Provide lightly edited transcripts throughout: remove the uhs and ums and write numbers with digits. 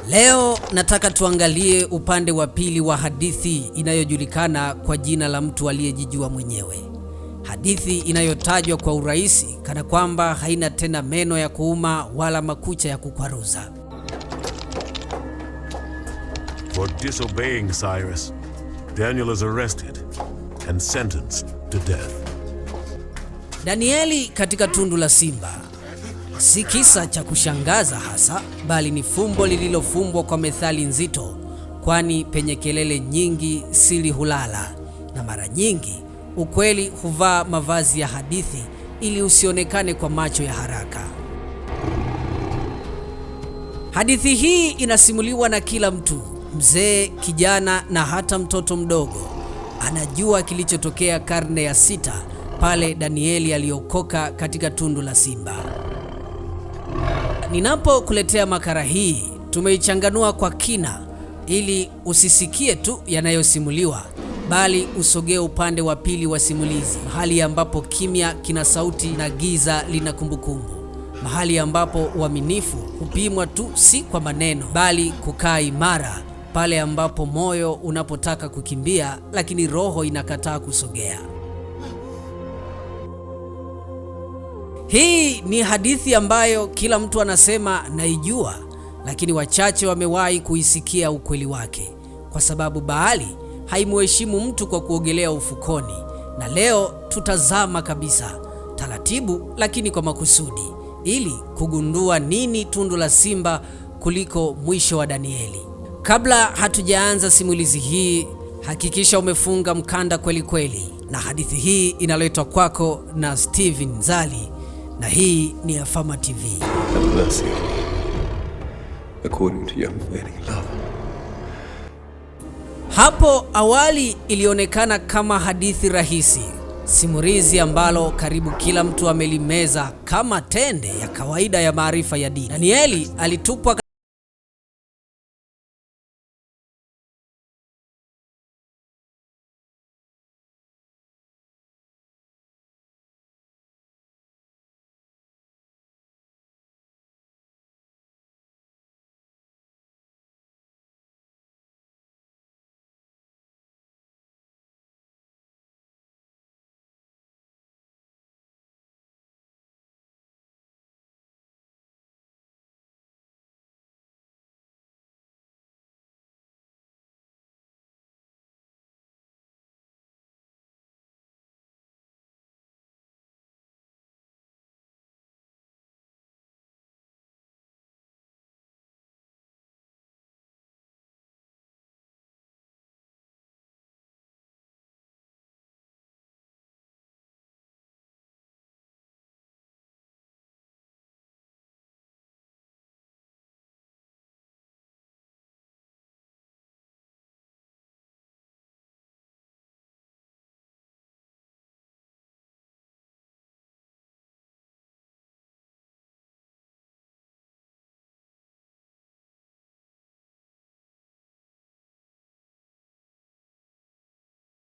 Leo nataka tuangalie upande wa pili wa hadithi inayojulikana kwa jina la mtu aliyejijua mwenyewe. Hadithi inayotajwa kwa urahisi kana kwamba haina tena meno ya kuuma wala makucha ya kukwaruza. For disobeying Cyrus, Daniel is arrested and sentenced to death. Danieli katika tundu la simba si kisa cha kushangaza hasa, bali ni fumbo lililofumbwa kwa methali nzito, kwani penye kelele nyingi siri hulala, na mara nyingi ukweli huvaa mavazi ya hadithi ili usionekane kwa macho ya haraka. Hadithi hii inasimuliwa na kila mtu, mzee, kijana na hata mtoto mdogo. Anajua kilichotokea karne ya 6 pale Danieli aliokoka katika tundu la simba. Ninapokuletea makala hii, tumeichanganua kwa kina ili usisikie tu yanayosimuliwa, bali usogee upande wa pili wa simulizi, mahali ambapo kimya kina sauti na giza lina kumbukumbu, mahali ambapo uaminifu hupimwa tu si kwa maneno, bali kukaa imara pale ambapo moyo unapotaka kukimbia lakini roho inakataa kusogea. Hii ni hadithi ambayo kila mtu anasema naijua, lakini wachache wamewahi kuisikia ukweli wake, kwa sababu bahari haimheshimu mtu kwa kuogelea ufukoni. Na leo tutazama kabisa, taratibu lakini kwa makusudi, ili kugundua nini tundu la simba kuliko mwisho wa Danieli. Kabla hatujaanza simulizi hii, hakikisha umefunga mkanda kweli kweli, na hadithi hii inaletwa kwako na Steven Zali, na hii ni Afama TV. Hapo awali ilionekana kama hadithi rahisi, simulizi ambalo karibu kila mtu amelimeza kama tende ya kawaida ya maarifa ya dini. Danieli alitupwa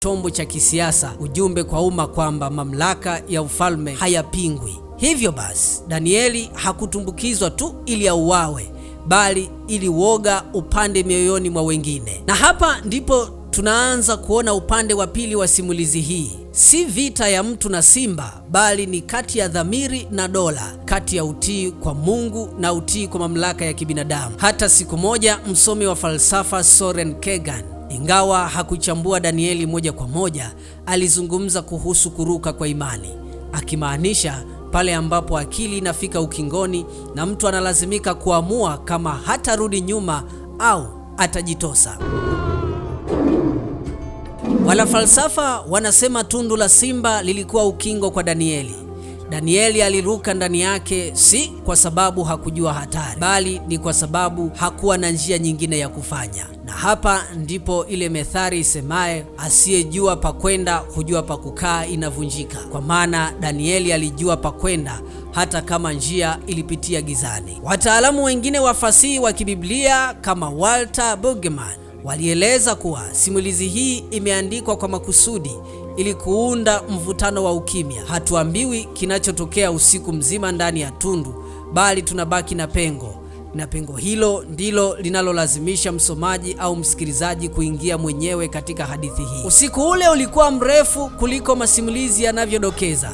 chombo cha kisiasa, ujumbe kwa umma kwamba mamlaka ya ufalme hayapingwi. Hivyo basi, Danieli hakutumbukizwa tu ili auawe, bali ili woga upande mioyoni mwa wengine. Na hapa ndipo tunaanza kuona upande wa pili wa simulizi hii. Si vita ya mtu na simba, bali ni kati ya dhamiri na dola, kati ya utii kwa Mungu na utii kwa mamlaka ya kibinadamu. Hata siku moja msomi wa falsafa Soren Kierkegaard, ingawa hakuchambua Danieli moja kwa moja, alizungumza kuhusu kuruka kwa imani, akimaanisha pale ambapo akili inafika ukingoni na mtu analazimika kuamua kama hatarudi nyuma au atajitosa. Wala falsafa wanasema tundu la simba lilikuwa ukingo kwa Danieli. Danieli aliruka ndani yake si kwa sababu hakujua hatari, bali ni kwa sababu hakuwa na njia nyingine ya kufanya. Na hapa ndipo ile methali isemaye asiyejua pa kwenda hujua pa kukaa inavunjika. Kwa maana Danieli alijua pa kwenda hata kama njia ilipitia gizani. Wataalamu wengine wa fasihi wa kibiblia kama Walter Brueggemann walieleza kuwa simulizi hii imeandikwa kwa makusudi ili kuunda mvutano wa ukimya. Hatuambiwi kinachotokea usiku mzima ndani ya tundu, bali tunabaki na pengo, na pengo hilo ndilo linalolazimisha msomaji au msikilizaji kuingia mwenyewe katika hadithi hii. Usiku ule ulikuwa mrefu kuliko masimulizi yanavyodokeza,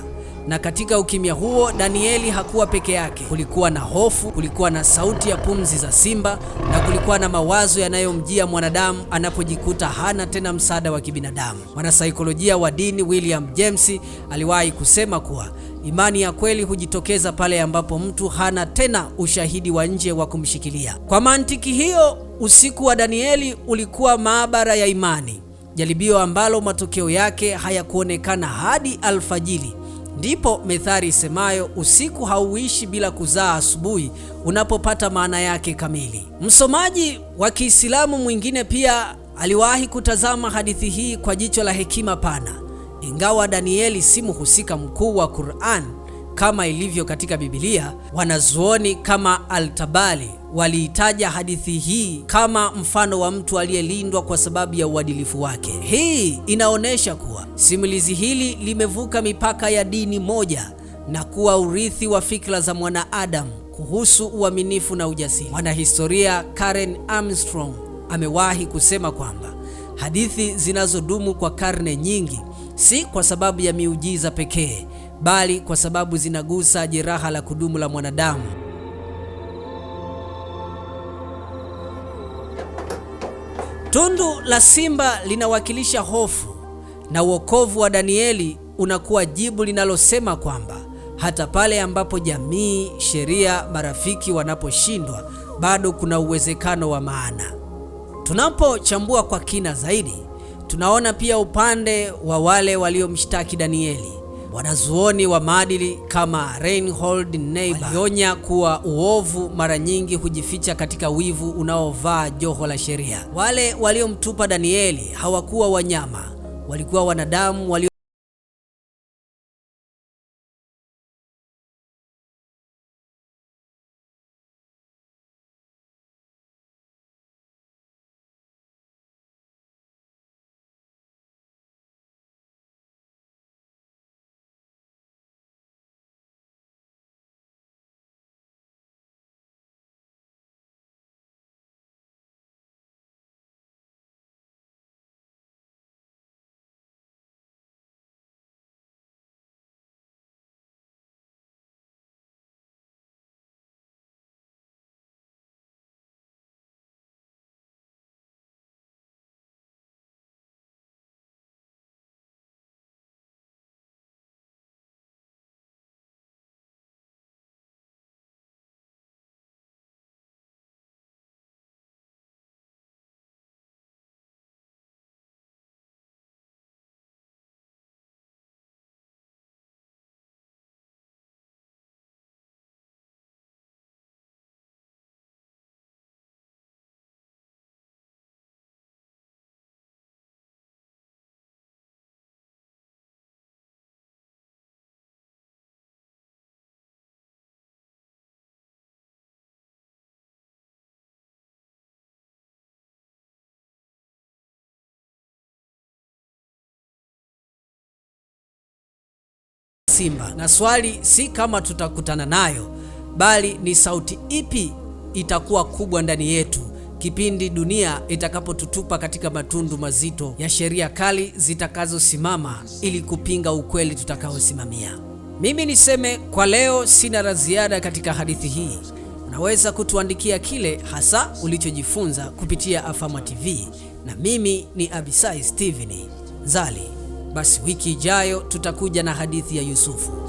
na katika ukimya huo Danieli hakuwa peke yake. Kulikuwa na hofu, kulikuwa na sauti ya pumzi za simba, na kulikuwa na mawazo yanayomjia mwanadamu anapojikuta hana tena msaada wa kibinadamu. Mwanasaikolojia wa dini William James aliwahi kusema kuwa imani ya kweli hujitokeza pale ambapo mtu hana tena ushahidi wa nje wa kumshikilia. Kwa mantiki hiyo, usiku wa Danieli ulikuwa maabara ya imani, jaribio ambalo matokeo yake hayakuonekana hadi alfajiri. Ndipo methali isemayo usiku hauishi bila kuzaa asubuhi unapopata maana yake kamili. Msomaji wa Kiislamu mwingine pia aliwahi kutazama hadithi hii kwa jicho la hekima pana. Ingawa Danieli si mhusika mkuu wa Qur'an kama ilivyo katika Biblia, wanazuoni kama Al-Tabari waliitaja hadithi hii kama mfano wa mtu aliyelindwa kwa sababu ya uadilifu wake. Hii inaonyesha kuwa simulizi hili limevuka mipaka ya dini moja na kuwa urithi wa fikra za mwanaadamu kuhusu uaminifu na ujasiri. Mwanahistoria Karen Armstrong amewahi kusema kwamba hadithi zinazodumu kwa karne nyingi si kwa sababu ya miujiza pekee, bali kwa sababu zinagusa jeraha la kudumu la mwanadamu. Tundu la simba linawakilisha hofu, na wokovu wa Danieli unakuwa jibu linalosema kwamba hata pale ambapo jamii, sheria, marafiki wanaposhindwa, bado kuna uwezekano wa maana. Tunapochambua kwa kina zaidi, tunaona pia upande wa wale waliomshtaki Danieli. Wanazuoni wa maadili kama Reinhold Niebuhr walionya kuwa uovu mara nyingi hujificha katika wivu unaovaa joho la sheria. Wale waliomtupa Danieli hawakuwa wanyama, walikuwa wanadamu walio simba. Na swali si kama tutakutana nayo, bali ni sauti ipi itakuwa kubwa ndani yetu kipindi dunia itakapotutupa katika matundu mazito ya sheria kali zitakazosimama ili kupinga ukweli tutakaosimamia. Mimi niseme kwa leo sina la ziada katika hadithi hii. Unaweza kutuandikia kile hasa ulichojifunza kupitia Afama TV, na mimi ni Abisai Steven Zali. Basi wiki ijayo tutakuja na hadithi ya Yusufu.